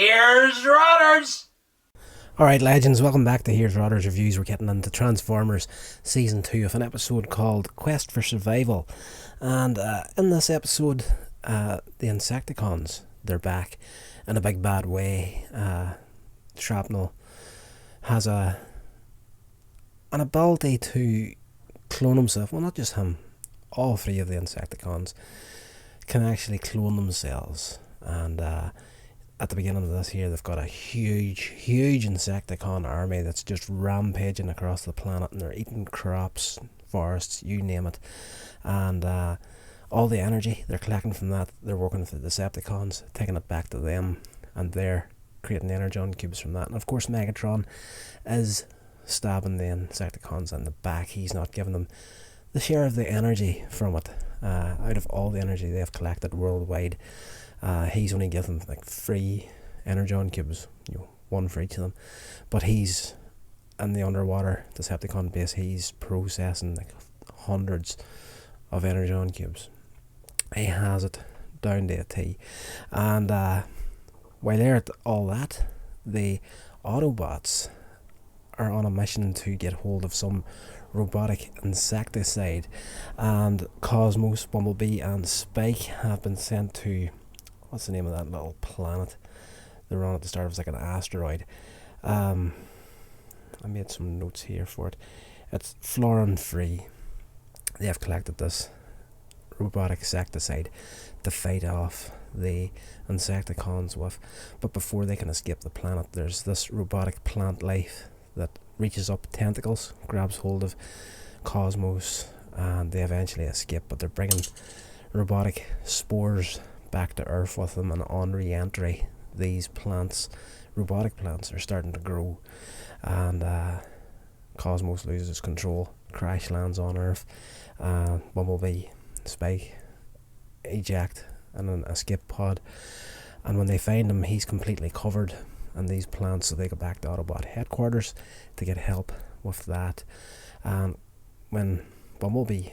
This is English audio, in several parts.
Here's Rotters! Alright, legends, welcome back to Here's Rotters Reviews. We're getting into Transformers Season 2 of an episode called Quest for Survival. And in this episode, the Insecticons, they're back in a big bad way. Shrapnel has an ability to clone himself. Well, not just him. All three of the Insecticons can actually clone themselves. And at the beginning of this here, they've got a huge Insecticon army that's just rampaging across the planet, and they're eating crops, forests, you name it. And all the energy they're collecting from that, they're working with the Decepticons, taking it back to them, and they're creating energon cubes from that. And of course Megatron is stabbing the Insecticons in the back. He's not giving them the share of the energy from it. Out of all the energy they've collected worldwide, he's only given them like 3 energon cubes, one for each of them. But he's in the underwater Decepticon base, he's processing like hundreds of energon cubes. He has it down to a T. And while they're at all that, the Autobots are on a mission to get hold of some robotic insecticide, and Cosmos, Bumblebee and Spike have been sent to, what's the name of that little planet they're on at the start? It was like an asteroid. I made some notes here for it. It's Florin Free. They have collected this robotic insecticide to fight off the Insecticons with, but before they can escape the planet, there's this robotic plant life that reaches up tentacles, grabs hold of Cosmos, and they eventually escape. But they're bringing robotic spores back to Earth with them, and on re-entry, these plants, robotic plants, are starting to grow, and Cosmos loses control, crash lands on Earth. Bumblebee, Spike eject in an escape pod, and when they find him, he's completely covered in these plants, so they go back to Autobot headquarters to get help with that. And when Bumblebee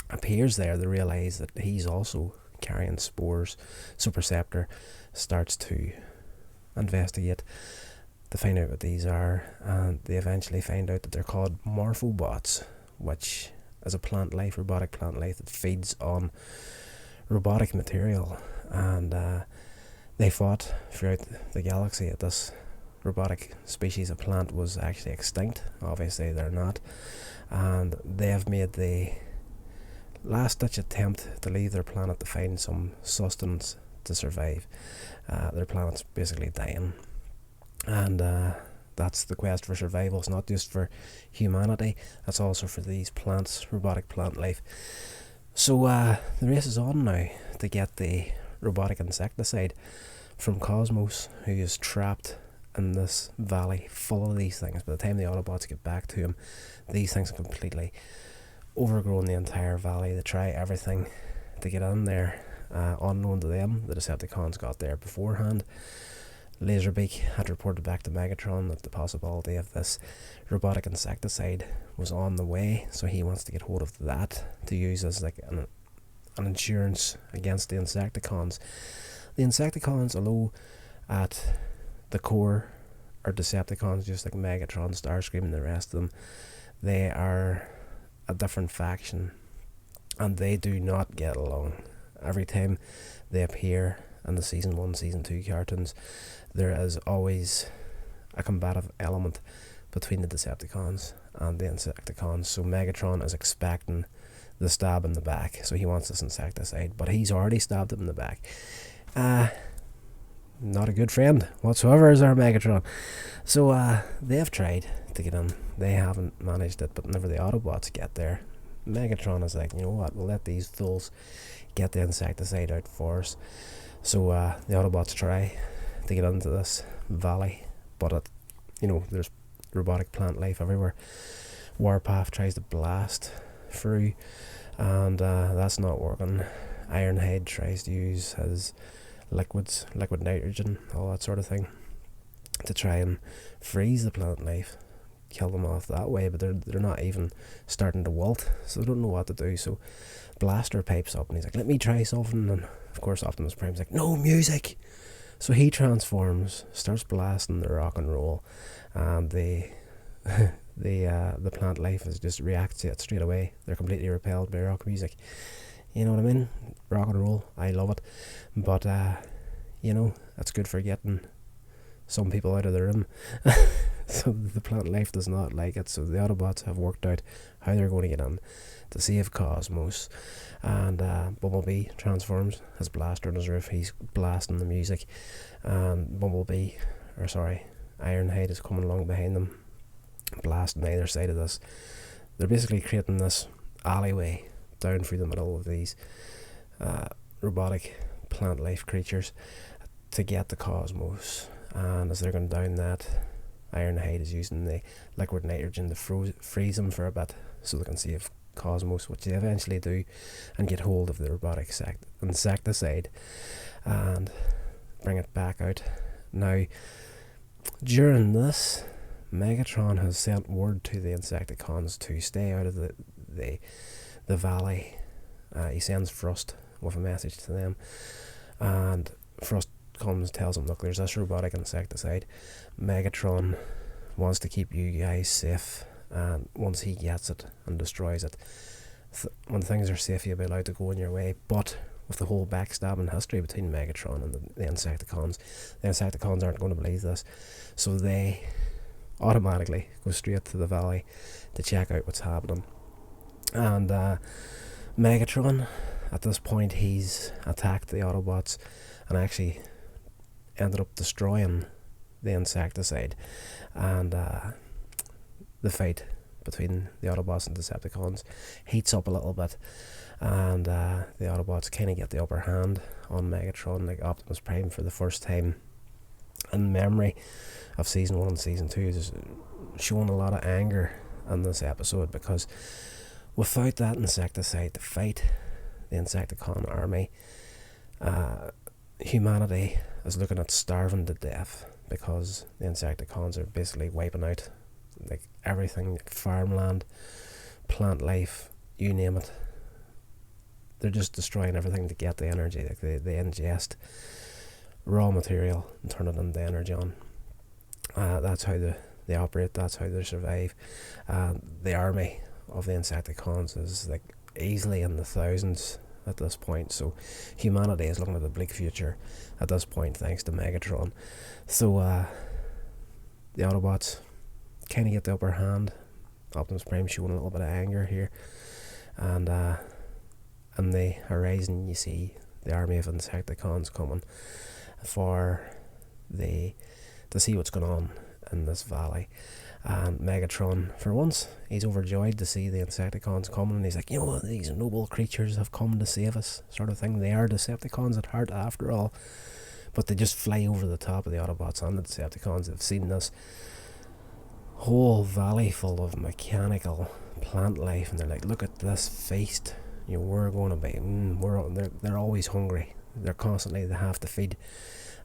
appears there, they realise that he's also carrying spores. So Perceptor starts to investigate to find out what these are, and they eventually find out that they're called Morphobots, which is a plant life, robotic plant life that feeds on robotic material. And they fought throughout the galaxy at this robotic species of plant was actually extinct. Obviously they're not, and they have made the last ditch attempt to leave their planet to find some sustenance to survive. Their planet's basically dying, and that's the quest for survival. It's not just for humanity, that's also for these plants, robotic plant life. So the race is on now to get the robotic insecticide from Cosmos, who is trapped in this valley full of these things. By the time the Autobots get back to him, these things have completely overgrown the entire valley. They try everything to get in there. Unknown to them, the Decepticons got there beforehand. Laserbeak had reported back to Megatron that the possibility of this robotic insecticide was on the way, so he wants to get hold of that to use as like an insurance against the Insecticons. The Insecticons, although at the core are Decepticons, just like Megatron, Starscream and the rest of them, they are a different faction, and they do not get along. Every time they appear in the Season 1, Season 2 cartoons, there is always a combative element between the Decepticons and the Insecticons. So Megatron is expecting the stab in the back, so he wants this insecticide, but he's already stabbed him in the back. Not a good friend whatsoever is our Megatron. So they've tried to get in, they haven't managed it. But whenever the Autobots get there, Megatron is like, you know what, we'll let these fools get the insecticide out for us. So the Autobots try to get into this valley, but there's robotic plant life everywhere. Warpath tries to blast through, and that's not working. Ironhide tries to use his liquid nitrogen, all that sort of thing, to try and freeze the plant life, kill them off that way, but they're not even starting to wilt, so they don't know what to do. So Blaster pipes up and he's like, let me try something, and of course Optimus Prime's like, no music, So he transforms, starts blasting the rock and roll, and the plant life is just reacts to it straight away. They're completely repelled by rock music. You know what I mean? Rock and roll, I love it, but that's good for getting some people out of the room. So the plant life does not like it. So the Autobots have worked out how they're going to get in to save Cosmos, and Bumblebee transforms his blaster on his roof. He's blasting the music, and Ironhide is coming along behind them, blasting either side of this. They're basically creating this alleyway down through the middle of these robotic plant life creatures to get the Cosmos. And as they're going down that, Ironhide is using the liquid nitrogen to freeze them for a bit so they can save Cosmos, which they eventually do, and get hold of the robotic insecticide and bring it back out. Now, during this, Megatron has sent word to the Insecticons to stay out of the valley. He sends Frost with a message to them, and Frost tells him, look, there's this robotic insecticide. Megatron wants to keep you guys safe, and once he gets it and destroys it, when things are safe, you'll be allowed to go on your way. But with the whole backstabbing history between Megatron and the Insecticons aren't going to believe this, so they automatically go straight to the valley to check out what's happening. And Megatron, at this point, he's attacked the Autobots and actually ended up destroying the insecticide, and the fight between the Autobots and Decepticons heats up a little bit, and the Autobots kind of get the upper hand on Megatron. Like Optimus Prime, for the first time in memory of Season 1 and Season 2, is showing a lot of anger in this episode, because without that insecticide to fight the Insecticon army, humanity is looking at starving to death, because the Insecticons are basically wiping out like everything, like farmland, plant life, you name it. They're just destroying everything to get the energy. Like they ingest raw material and turn it into energy on. That's how they operate, that's how they survive. The army of the Insecticons is like easily in the thousands at this point, so humanity is looking at a bleak future at this point thanks to Megatron. So the Autobots kind of get the upper hand. Optimus Prime showing a little bit of anger here, and in the horizon you see the army of Insecticons coming to see what's going on in this valley. And Megatron, for once, he's overjoyed to see the Insecticons coming, and he's like, these noble creatures have come to save us, sort of thing. They are Decepticons at heart, after all. But they just fly over the top of the Autobots and the Decepticons. They've seen this whole valley full of mechanical plant life, and they're like, look at this feast. We're going to be, they're always hungry. They're constantly, they have to feed.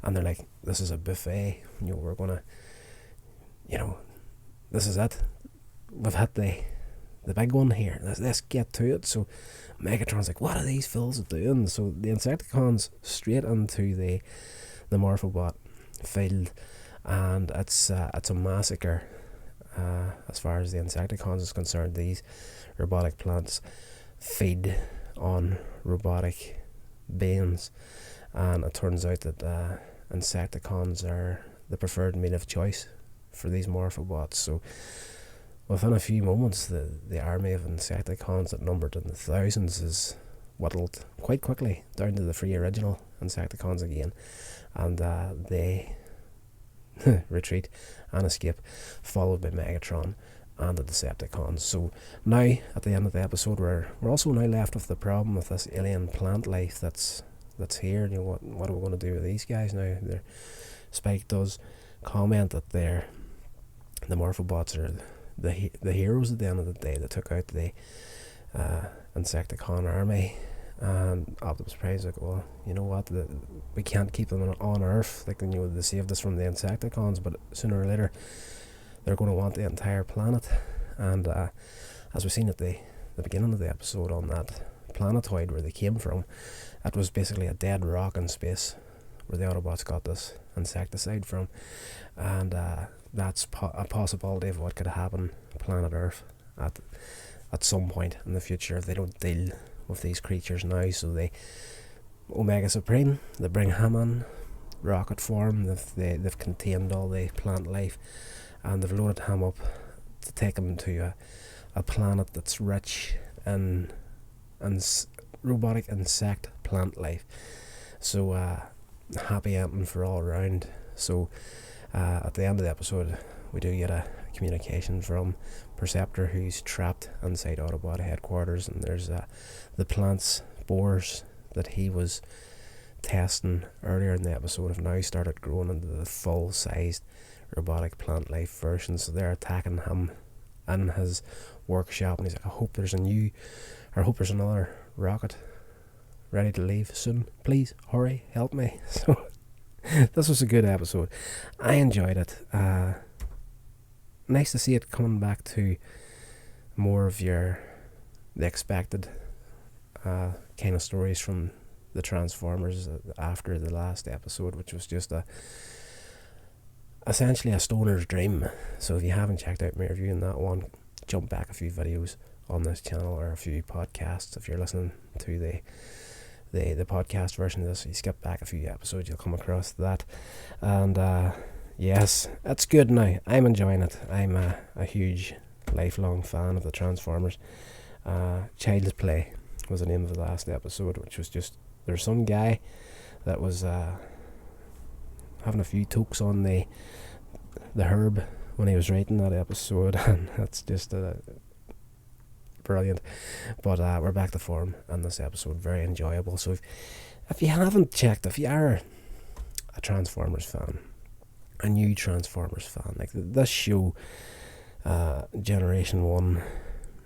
And they're like, this is a buffet. We're going to, this is it. We've had the big one here. Let's get to it. So Megatron's like, what are these fools doing? So the Insecticons straight into the Morphobot field, and it's a massacre. As far as the Insecticons is concerned, these robotic plants feed on robotic beings, and it turns out that Insecticons are the preferred meat of choice for these Morphobots. So within a few moments, the army of Insecticons that numbered in the thousands is whittled quite quickly down to the three original Insecticons again, and they retreat and escape, followed by Megatron and the Decepticons. So now, at the end of the episode, we're also now left with the problem with this alien plant life that's here. What are we going to do with these guys now? Spike does comment that the Morphobots are the heroes at the end of the day. They took out the Insecticon army, and Optimus Prime's like, well, you know what, we can't keep them on Earth. Like, they saved us from the Insecticons, but sooner or later they're going to want the entire planet. And as we've seen at the beginning of the episode, on that planetoid where they came from, it was basically a dead rock in space where the Autobots got this insecticide from, and that's a possibility of what could happen planet Earth at some point in the future if they don't deal with these creatures now. So they Omega Supreme, they bring him in rocket form. They've contained all the plant life, and they've loaded him up to take him to a planet that's rich in robotic insect plant life. So happy ending for all around. So at the end of the episode, we do get a communication from Perceptor, who's trapped inside Autobot headquarters, and there's the plant spores that he was testing earlier in the episode have now started growing into the full-sized robotic plant life version. So they're attacking him in his workshop, and he's like, I hope there's another rocket ready to leave soon. Please hurry, help me. So this was a good episode. I enjoyed it. Nice to see it coming back to more of the expected kind of stories from the Transformers after the last episode, which was just essentially a stoner's dream. So if you haven't checked out my review in that one, jump back a few videos on this channel, or a few podcasts. If you're listening to the podcast version of this, you skip back a few episodes, you'll come across that. And yes, it's good now. I'm enjoying it. I'm a huge lifelong fan of the Transformers. Child's Play was the name of the last episode, which was just, there's some guy that was having a few tokes on the herb when he was writing that episode, and that's just brilliant. But we're back to form in this episode, very enjoyable. So if you haven't checked, if you are a Transformers fan, a new Transformers fan, like this show, Generation 1,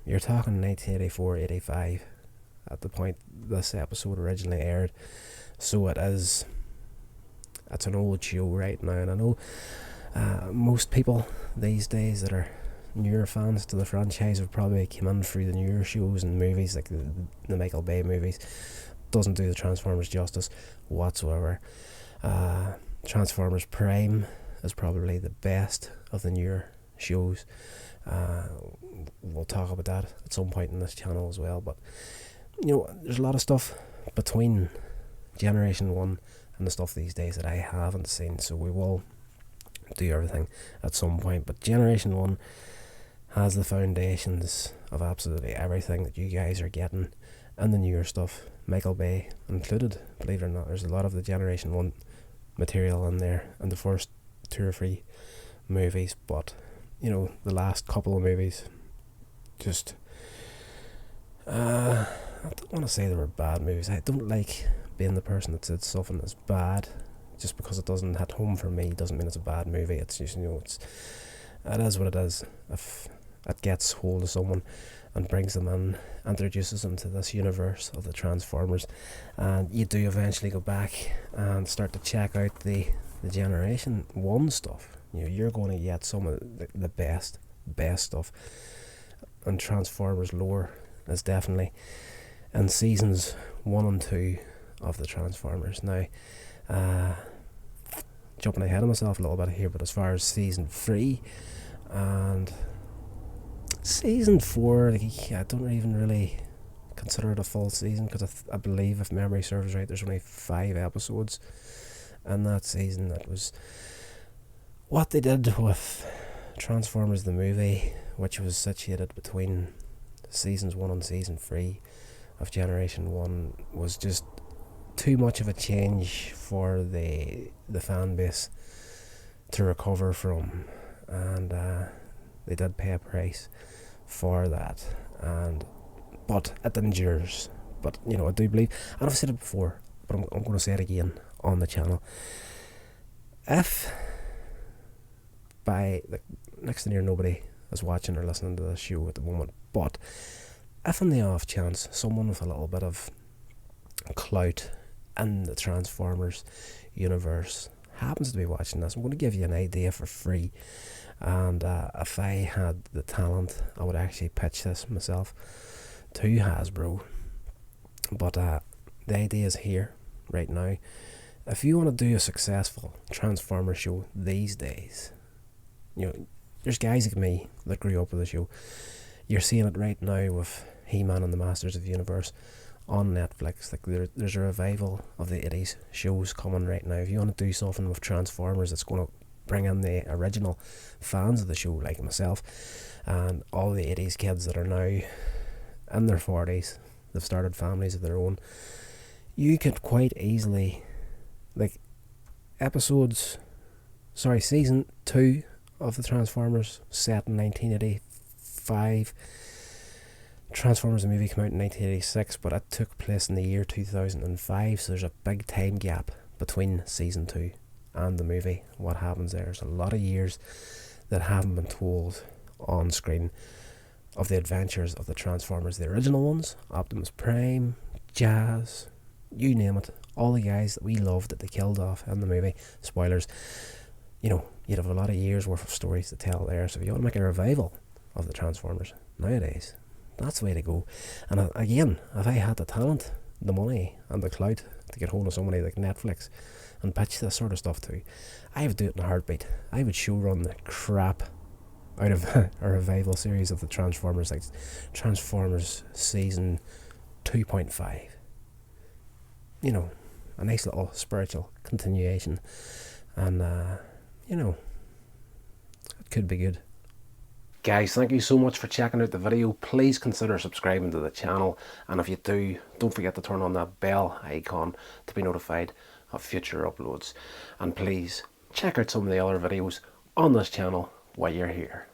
you're talking 1984-85 at the point this episode originally aired. So it's an old show right now, and I know most people these days that are newer fans to the franchise have probably come in through the newer shows and movies, like the Michael Bay movies. Doesn't do the Transformers justice whatsoever. Transformers Prime is probably the best of the newer shows. We'll talk about that at some point in this channel as well. But there's a lot of stuff between Generation 1 and the stuff these days that I haven't seen, so we will do everything at some point. But Generation 1 has the foundations of absolutely everything that you guys are getting, and the newer stuff, Michael Bay included. Believe it or not, there's a lot of the Generation 1 material in there, and the first 2 or 3 movies. But the last couple of movies, just I don't want to say they were bad movies. I don't like being the person that said something is bad. Just because it doesn't hit home for me doesn't mean it's a bad movie. It's just, it is what it is. If it gets hold of someone and brings them in, introduces them to this universe of the Transformers, and you do eventually go back and start to check out the Generation 1 stuff, you're going to get some of the best stuff. And Transformers lore is definitely in seasons 1 and 2 of the Transformers. Now, jumping ahead of myself a little bit here, but as far as season 3 and season 4, I don't even really consider it a full season, because I believe, if memory serves right, there's only 5 episodes in that season. That was what they did with Transformers the movie, which was situated between seasons 1 and season 3 of Generation 1, was just too much of a change for the fan base to recover from, and they did pay a price for that, but it endures. But I do believe, and I've said it before, but I'm going to say it again on the channel, if by next to near nobody is watching or listening to the show at the moment, but if on the off chance someone with a little bit of clout in the Transformers universe happens to be watching this, I'm going to give you an idea for free. And if I had the talent, I would actually pitch this myself to Hasbro. But the idea is here right now. if you want to do a successful Transformers show these days, you know, there's guys like me that grew up with the show. You're seeing it right now with He-Man and the Masters of the Universe on Netflix. Like there's a revival of the 80s shows coming right now. If you want to do something with Transformers that's going to bring in the original fans of the show like myself and all the 80s kids that are now in their 40s, they've started families of their own, you could quite easily, like, season 2 of the Transformers set in 1985. Transformers the movie came out in 1986, but it took place in the year 2005, so there's a big time gap between season 2 and the movie. What happens there's a lot of years that haven't been told on screen of the adventures of the Transformers, the original ones, Optimus Prime, Jazz, you name it, all the guys that we loved that they killed off in the movie. Spoilers. You know, you'd have a lot of years worth of stories to tell there. So if you want to make a revival of the Transformers nowadays, that's the way to go. And again, if I had the talent, the money and the clout to get hold of somebody like Netflix and pitch this sort of stuff to, I would do it in a heartbeat. I would show run the crap out of a revival series of the Transformers, like Transformers season 2.5. You know, a nice little spiritual continuation, and you know, it could be good. Guys, thank you so much for checking out the video. Please consider subscribing to the channel, and if you do, don't forget to turn on that bell icon to be notified of future uploads. And please check out some of the other videos on this channel while you're here.